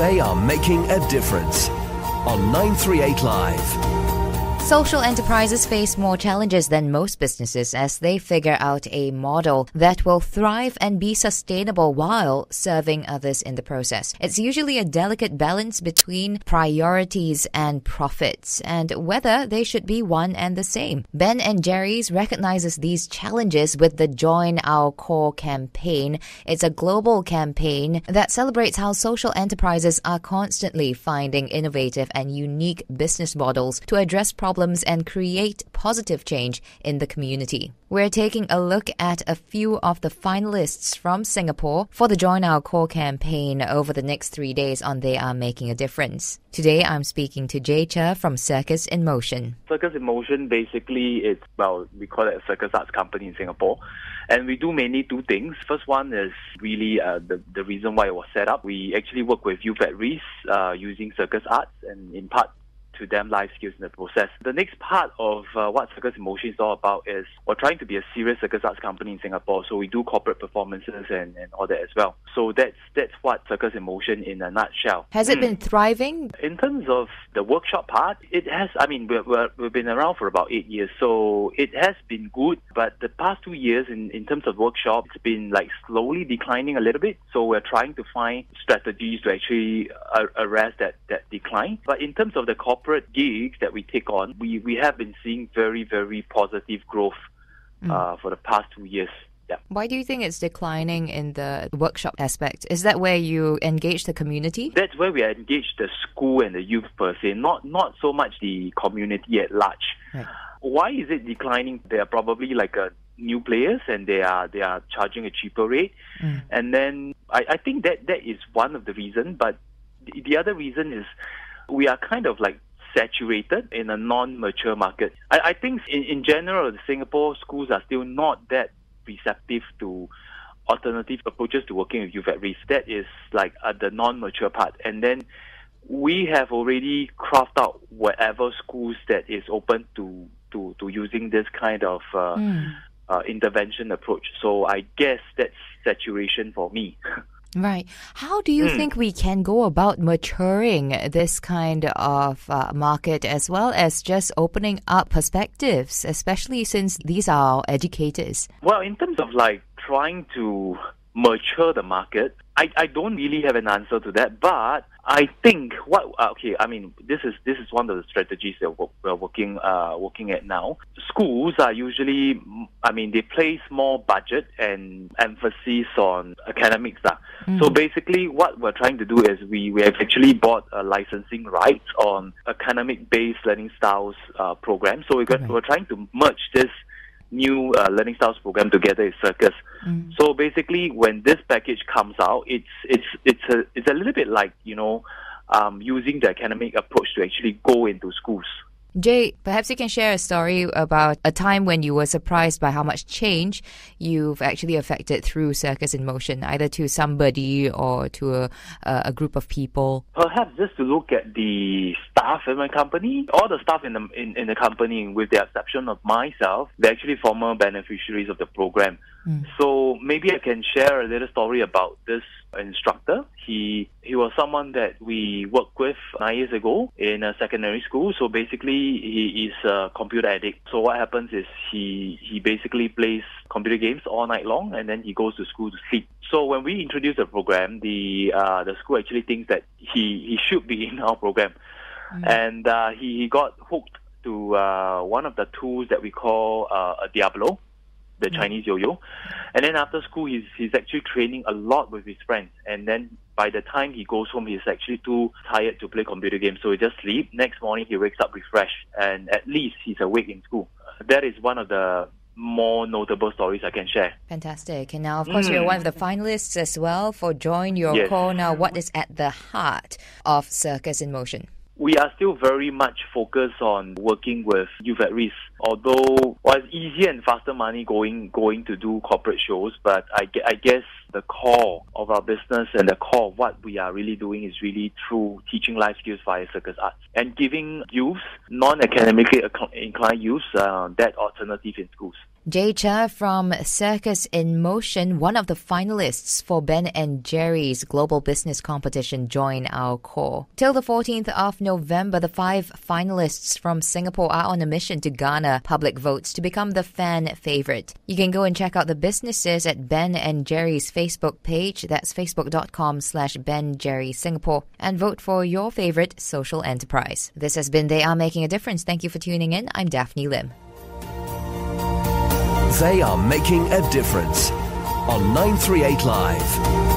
They are making a difference on 938 Live. Social enterprises face more challenges than most businesses as they figure out a model that will thrive and be sustainable while serving others in the process. It's usually a delicate balance between priorities and profits and whether they should be one and the same. Ben & Jerry's recognizes these challenges with the Join Our Core campaign. It's a global campaign that celebrates how social enterprises are constantly finding innovative and unique business models to address problems and create positive change in the community. We're taking a look at a few of the finalists from Singapore for the Join Our Core campaign over the next 3 days on They Are Making a Difference. Today, I'm speaking to Jay Che from Circus in Motion. Circus in Motion, basically, we call it a circus arts company in Singapore. And we do mainly two things. First one is really the reason why it was set up. We actually work with youth at risk using circus arts and in part to them life skills in the process. The next part of what Circus in Motion is all about is we're trying to be a serious circus arts company in Singapore, so we do corporate performances and all that as well. So that's what Circus in Motion in a nutshell. Has it been thriving? In terms of the workshop part, it has. I mean, we've been around for about 8 years, so it has been good. But the past 2 years, in terms of workshop, it's been like slowly declining a little bit. So we're trying to find strategies to actually arrest that decline. But in terms of the corporate gigs that we take on, we have been seeing very, very positive growth for the past 2 years. Yeah. Why do you think it's declining in the workshop aspect? Is that where you engage the community? That's where we engage the school and the youth per se, not so much the community at large. Right. Why is it declining? They are probably like new players and they are charging a cheaper rate. And then I think that is one of the reasons, but the other reason is we are kind of like saturated in a non-mature market. I think in general, the Singapore schools are still not that receptive to alternative approaches to working with youth at risk. That is like the non-mature part. And then we have already crafted out whatever schools that is open to using this kind of intervention approach. So I guess that's saturation for me. Right. How do you think we can go about maturing this kind of market as well as just opening up perspectives, especially since these are our educators? Well, in terms of like trying to mature the market, I don't really have an answer to that, but I think this is one of the strategies that we're working at now. Schools are usually, they place more budget and emphasis on academics. So basically what we're trying to do is we have actually bought licensing rights on academic-based learning styles program. So we're trying to merge this new learning styles program together with Circus. So basically, when this package comes out, it's a little bit like using the academic approach to actually go into schools. Jay, perhaps you can share a story about a time when you were surprised by how much change you've actually affected through Circus in Motion, either to somebody or to a group of people. Perhaps just to look at the staff in my company. All the staff in the company, with the exception of myself, they're actually former beneficiaries of the program. So maybe I can share a little story about this instructor. He was someone that we worked with 9 years ago in a secondary school. So basically, he is a computer addict. So what happens is he basically plays computer games all night long, and then he goes to school to sleep. So when we introduced the program, the school actually thinks that he should be in our program, and he got hooked to one of the tools that we call a Diablo, the Chinese yo-yo. And then after school, he's actually training a lot with his friends. And then by the time he goes home, he's actually too tired to play computer games. So he just sleeps. Next morning, he wakes up refreshed. And at least he's awake in school. That is one of the more notable stories I can share. Fantastic. And now, of course, you're one of the finalists as well for Join Your Core. Now, what is at the heart of Circus in Motion? We are still very much focused on working with youth at risk. Although it's easier and faster money going to do corporate shows, but I guess the core of our business and the core of what we are really doing is really through teaching life skills via circus arts and giving youth, non-academically inclined youth, that alternative in schools. Jay Cha from Circus in Motion, one of the finalists for Ben & Jerry's Global Business Competition, join our call. Till the 14th of November, the 5 finalists from Singapore are on a mission to garner public votes to become the fan favorite. You can go and check out the businesses at Ben & Jerry's Facebook page. That's facebook.com/Ben Jerry Singapore, and vote for your favorite social enterprise. This has been They Are Making a Difference. Thank you for tuning in. I'm Daphne Lim. They are making a difference on 938 Live.